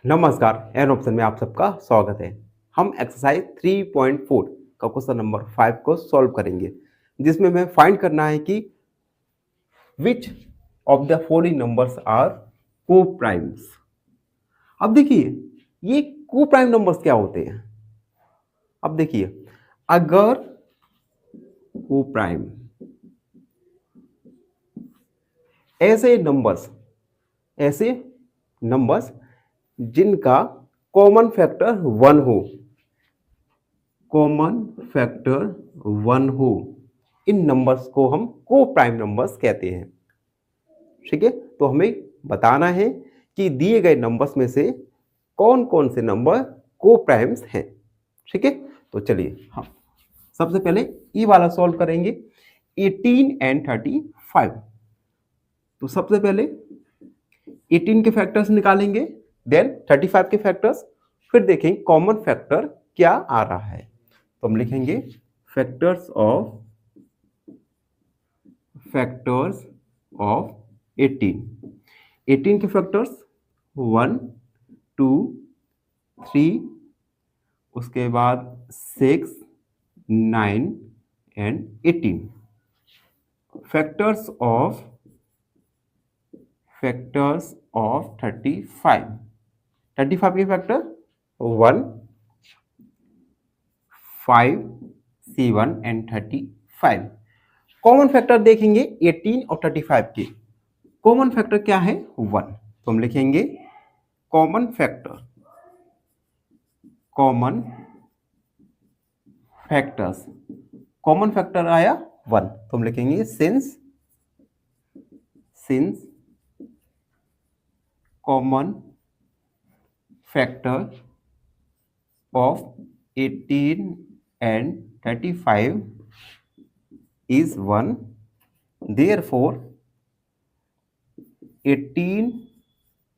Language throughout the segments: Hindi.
नमस्कार, एन ऑप्शन में आप सबका स्वागत है। हम एक्सरसाइज 3.4 का क्वेश्चन नंबर 5 को सॉल्व करेंगे, जिसमें हमें फाइंड करना है कि which of the following numbers are coprimes. अब देखिए, ये को प्राइम नंबर्स क्या होते हैं। अब देखिए, अगर को प्राइम ऐसे नंबर्स जिनका कॉमन फैक्टर 1 हो, इन नंबर्स को हम को प्राइम नंबर्स कहते हैं। ठीक है, तो हमें बताना है कि दिए गए नंबर्स में से कौन कौन से नंबर को प्राइम्स हैं। ठीक है, तो चलिए हम सबसे पहले ई वाला सॉल्व करेंगे, 18 एंड 35। तो सबसे पहले 18 के फैक्टर्स निकालेंगे, देन 35 के फैक्टर्स, फिर देखेंगे कॉमन फैक्टर क्या आ रहा है। तो हम लिखेंगे फैक्टर्स ऑफ 18 के फैक्टर्स 1 2 3, उसके बाद 6 9 एंड 18। फैक्टर्स ऑफ 35 के फैक्टर 1 5 7 एंड 35। कॉमन फैक्टर देखेंगे 18 और 35 के। कॉमन फैक्टर क्या है 1, तो हम लिखेंगे कॉमन फैक्टर आया 1, तो हम लिखेंगे since common factor of 18 and 35 is 1, therefore 18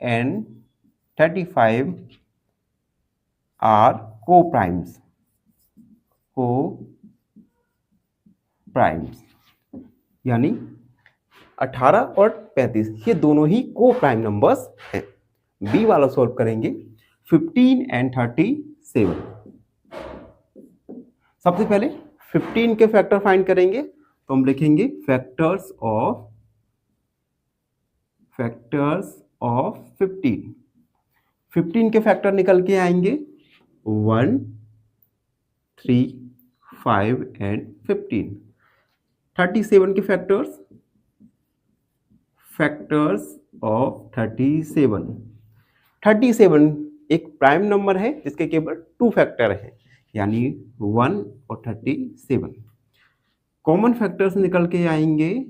and 35 are co-primes। यानी 18 और 35 ये दोनों ही को प्राइम नंबर्स हैं। बी वाला सॉल्व करेंगे, 15 एंड 37। सबसे पहले 15 के फैक्टर फाइंड करेंगे, तो हम लिखेंगे फैक्टर्स ऑफ 15। 15 के फैक्टर निकल के आएंगे 1 3 5 एंड 15। 37 के फैक्टर्स ऑफ 37 एक प्राइम नंबर है जिसके केवल 2 फैक्टर हैं, यानी 1 और 37। कॉमन फैक्टर्स निकल के आएंगे,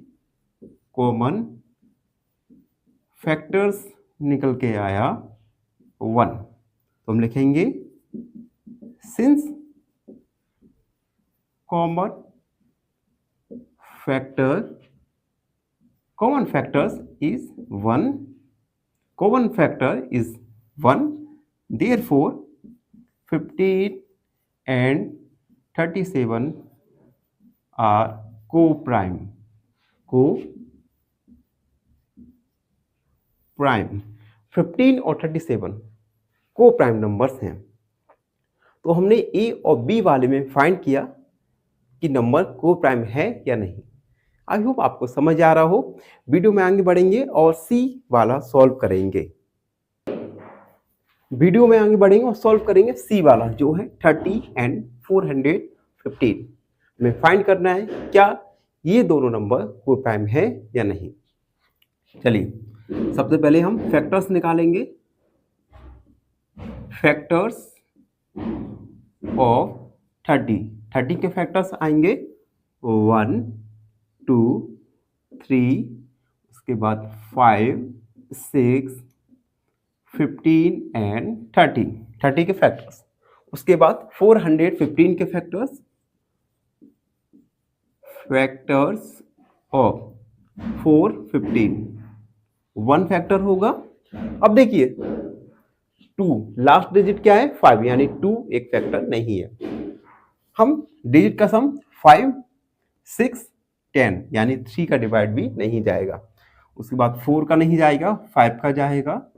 कॉमन फैक्टर्स निकल के आया 1, तो हम लिखेंगे since common factor is 1, therefore 15 and 37 are co-prime। 15 और 37 को प्राइम नंबर्स हैं। तो हमने ए और बी वाले में फाइंड किया कि नंबर को प्राइम है या नहीं। आई होप आपको समझ आ रहा हो। वीडियो में आगे बढ़ेंगे और सी वाला सॉल्व करेंगे। और सॉल्व करेंगे सी वाला, जो है 30 एंड 415 में फाइंड करना है क्या ये दोनों नंबर को प्राइम है या नहीं। चलिए सबसे पहले हम फैक्टर्स निकालेंगे। फैक्टर्स ऑफ 30 के फैक्टर्स आएंगे 1 2 3, उसके बाद 5 6 15 एंड 30 के फैक्टर्स। उसके बाद 415 के फैक्टर्स ऑफ 415 1 फैक्टर होगा। अब देखिए 2 लास्ट डिजिट क्या है 5, यानी 2 एक फैक्टर नहीं है। हम डिजिट का सम 5 6 10 यानी 3 का डिवाइड भी नहीं जाएगा। उसके बाद 4 का नहीं जाएगा, 5 का जाएगा,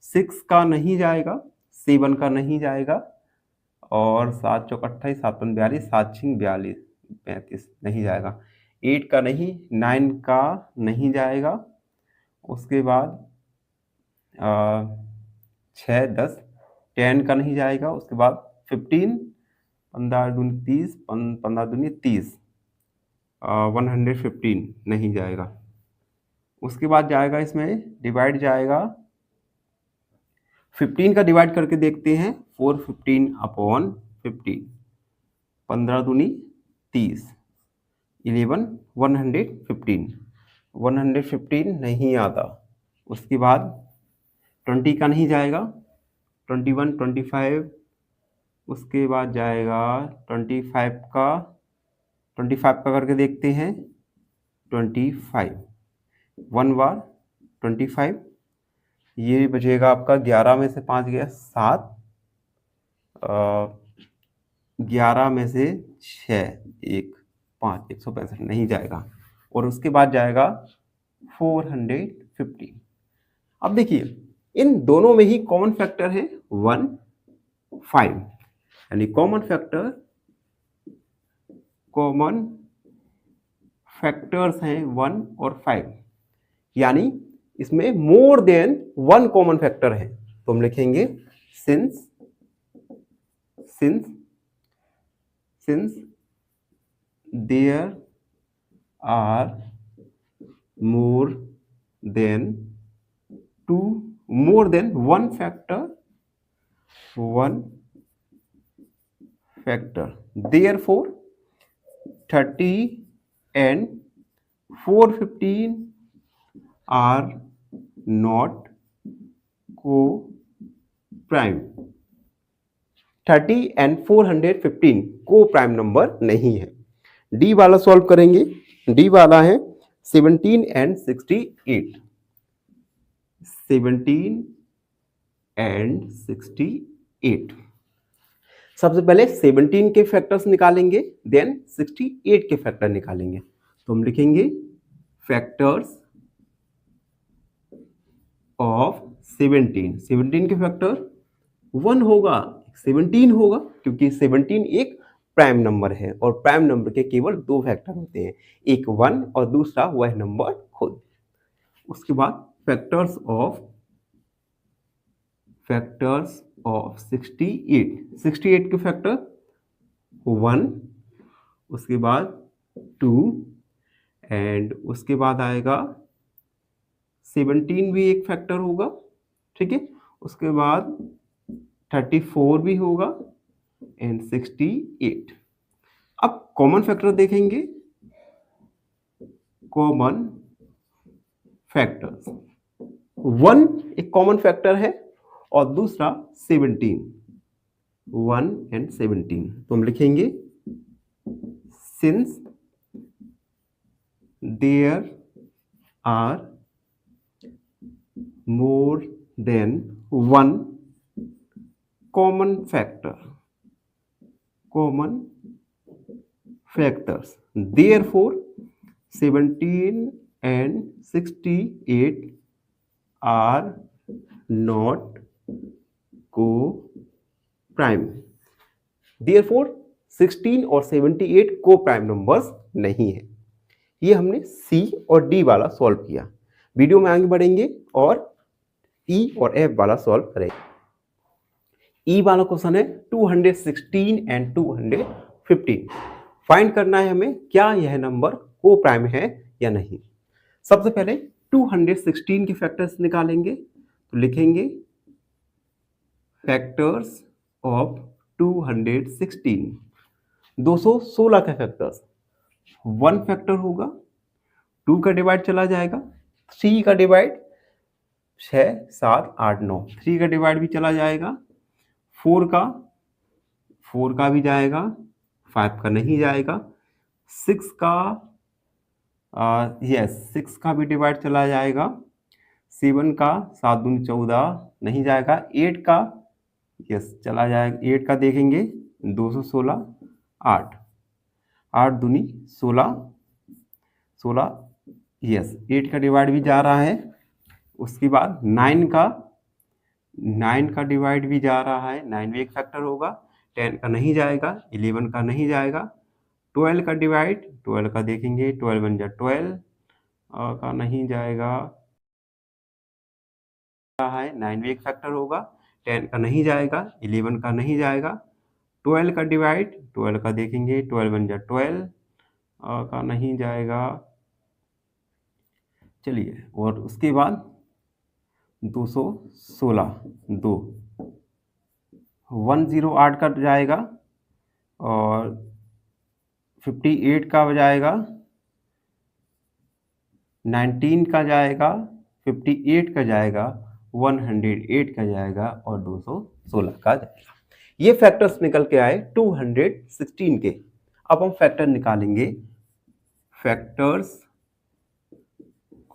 6 का नहीं जाएगा, 7 का नहीं जाएगा, और 7 चौक 28, 7 पंच 42, 7 छिंग 42 35 नहीं जाएगा। 8 का नहीं, 9 का नहीं जाएगा। उसके बाद 6 10, 10 का नहीं जाएगा। उसके बाद 15, 15 दूनी 30, 15 दूनी 30, 115 नहीं जाएगा। उसके बाद जाएगा इसमें डिवाइड जाएगा, 15 का डिवाइड करके देखते हैं, 415 अपॉन 15, 15 दूनी 30, 11 115, 115 नहीं आता। उसके बाद 20 का नहीं जाएगा, 21 25, उसके बाद जाएगा 25 का करके देखते हैं, 25 1 बार 25, ये बचेगा आपका 11 में से 5 गया 7, 11 में से 6 1 5, 165 नहीं जाएगा। और उसके बाद जाएगा 450। अब देखिए इन दोनों में ही कॉमन फैक्टर है 1 5, यानी कॉमन फैक्टर्स हैं 1 और 5, यानी इसमें मोर देन 1 कॉमन फैक्टर है। तो हम लिखेंगे since there are more than 1 factor, therefore 30 and 415 are not co-prime। 30 and 415 co-prime number नहीं है। डी वाला सॉल्व करेंगे। डी वाला है 17 and 68, 17 and 68। सबसे पहले 17 के फैक्टर्स निकालेंगे, देन 68 के फैक्टर निकालेंगे। तो हम लिखेंगे फैक्टर्स ऑफ 17। 17 के फैक्टर 1 होगा, 17 होगा, क्योंकि 17 एक प्राइम नंबर है और प्राइम नंबर के केवल 2 फैक्टर होते हैं, एक 1 और दूसरा वह नंबर खुद। उसके बाद फैक्टर्स ऑफ 68 के फैक्टर 1, उसके बाद 2, एंड उसके बाद आएगा 17 भी एक फैक्टर होगा, ठीक है। उसके बाद 34 भी होगा एंड 68। अब कॉमन फैक्टर देखेंगे, कॉमन फैक्टर्स 1 एक कॉमन फैक्टर है और दूसरा 17, 1 and 17। तो हम लिखेंगे since there are more than 1 common factors, therefore 17 and 68 are not coprime. therefore 16 और 78 को-प्राइम नंबर्स नहीं है। ये हमने सी और डी वाला सॉल्व किया। वीडियो में आगे बढ़ेंगे और ई और एफ वाला सॉल्व करेंगे। ई वाला क्वेश्चन है 216 एंड 215। फाइंड करना है हमें क्या यह नंबर को-प्राइम है या नहीं। सबसे पहले 216 के फैक्टर्स निकालेंगे। तो लिखेंगे फैक्टर्स ऑफ 216, 216 के फैक्टर्स, 1 फैक्टर होगा, 2 का डिवाइड चला जाएगा, 3 का डिवाइड 6 7 8 9, 3 का डिवाइड भी चला जाएगा, 4 का भी जाएगा, 5 का नहीं जाएगा, 6 का 6 का भी डिवाइड चला जाएगा, 7 का 7 दूनी 14 नहीं जाएगा, 8 का चला जाएगा, 8 का देखेंगे 216, 8 दूनी 16, 8 का डिवाइड भी जा रहा है। उसके बाद 9 का 9 का डिवाइड भी जा रहा है, 9 भी एक फैक्टर होगा, 10 का नहीं जाएगा, 11 का नहीं जाएगा, 12 का डिवाइड, 12 का देखेंगे, 12 बन जा 12 का नहीं जाएगा है, 9 भी एक फैक्टर होगा, 10 का नहीं जाएगा, 11 का नहीं जाएगा, 12 का डिवाइड, 12 का देखेंगे, 12 बन जा 12 का नहीं जाएगा। चलिए, और उसके बाद 216 2 108 का जाएगा और 58 का जाएगा, 19 का जाएगा, 58 का जाएगा, 108 का जाएगा और 216 का जाएगा। ये फैक्टर्स निकल के आए 216 के। अब हम फैक्टर निकालेंगे, फैक्टर्स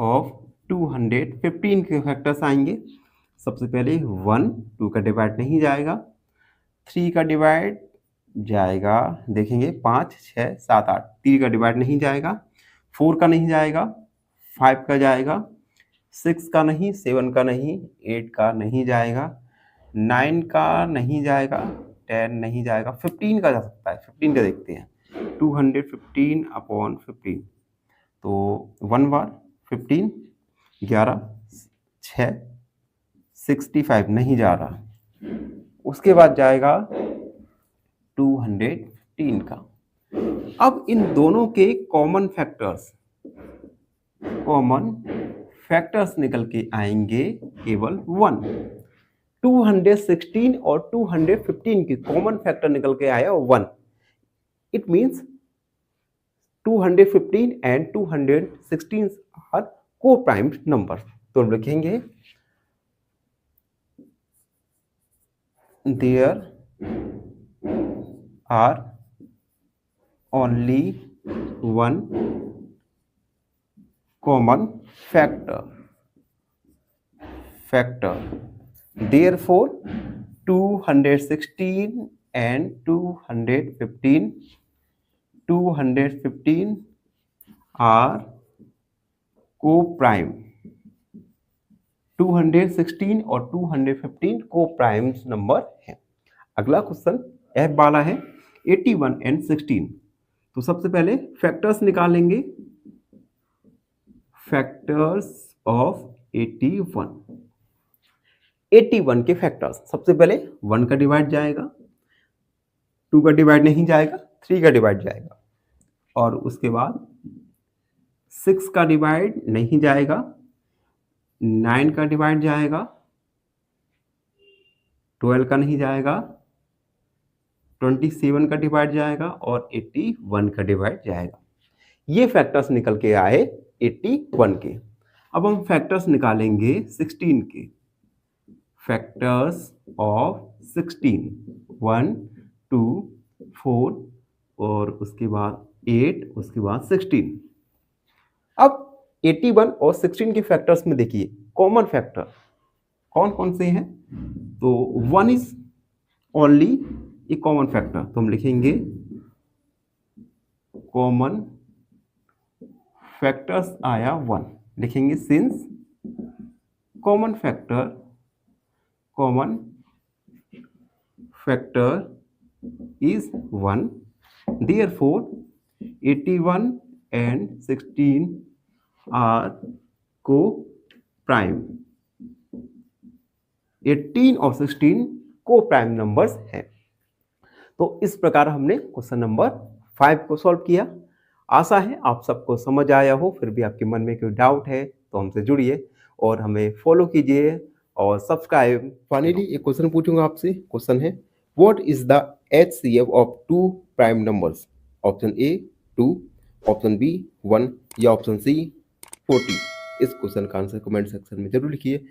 ऑफ 215 के फैक्टर्स आएंगे। सबसे पहले 1, 2 का डिवाइड नहीं जाएगा, 3 का डिवाइड जाएगा, देखेंगे 5 6 7 8, 3 का डिवाइड नहीं जाएगा, 4 का नहीं जाएगा, 5 का जाएगा, 6 का नहीं, 7 का नहीं, 8 का नहीं जाएगा, 9 का नहीं जाएगा, 10 नहीं जाएगा, 15 का जा सकता है, 15 का देखते हैं, 215 अपॉन 15, तो 1 बार 15, 11 6 65 नहीं जा रहा। उसके बाद जाएगा 215 का। अब इन दोनों के कॉमन फैक्टर्स निकल के आएंगे केवल 1। 216 और 215 के कॉमन फैक्टर निकल के आया 1। It means 215 and 216 are co primed number. तो हम लिखेंगे there are only one common factor. Therefore 216 and 215 are co-prime। 216 और 215 को-प्राइम्स नंबर है। अगला क्वेश्चन एफ वाला है 81 एंड 16। तो सबसे पहले फैक्टर्स निकालेंगे, फैक्टर्स ऑफ 81 के फैक्टर्स। सबसे पहले 1 का डिवाइड जाएगा, 2 का डिवाइड नहीं जाएगा, 3 का डिवाइड जाएगा, और उसके बाद 6 का डिवाइड नहीं जाएगा, 9 का डिवाइड जाएगा, 12 का नहीं जाएगा, 27 का डिवाइड जाएगा और 81 का डिवाइड जाएगा। ये फैक्टर्स निकल के आए 81 के। अब हम फैक्टर्स निकालेंगे 16 के। फैक्टर्स ऑफ 16, 1 2 4 और उसके बाद 8, उसके बाद 16। अब 81 और 16 के फैक्टर्स में देखिए कॉमन फैक्टर कौन कौन से हैं। तो 1 is only A common factor, तो हम लिखेंगे कॉमन फैक्टर्स आया 1, लिखेंगे since common factor is 1, therefore 81 and 16 are co-prime। 18 और 16 को-प्राइम नंबर्स हैं। तो इस प्रकार हमने क्वेश्चन नंबर 5 को सॉल्व किया। आशा है आप सबको समझ आया हो। फिर भी आपके मन में कोई डाउट है तो हमसे जुड़िए और हमें फॉलो कीजिए और सब्सक्राइब। फाइनली एक क्वेश्चन पूछूंगा आपसे। क्वेश्चन है what is the HCF of 2 prime numbers? Option A 2, option B 1 या ऑप्शन सी 40। इस क्वेश्चन का आंसर कमेंट सेक्शन में जरूर लिखिए।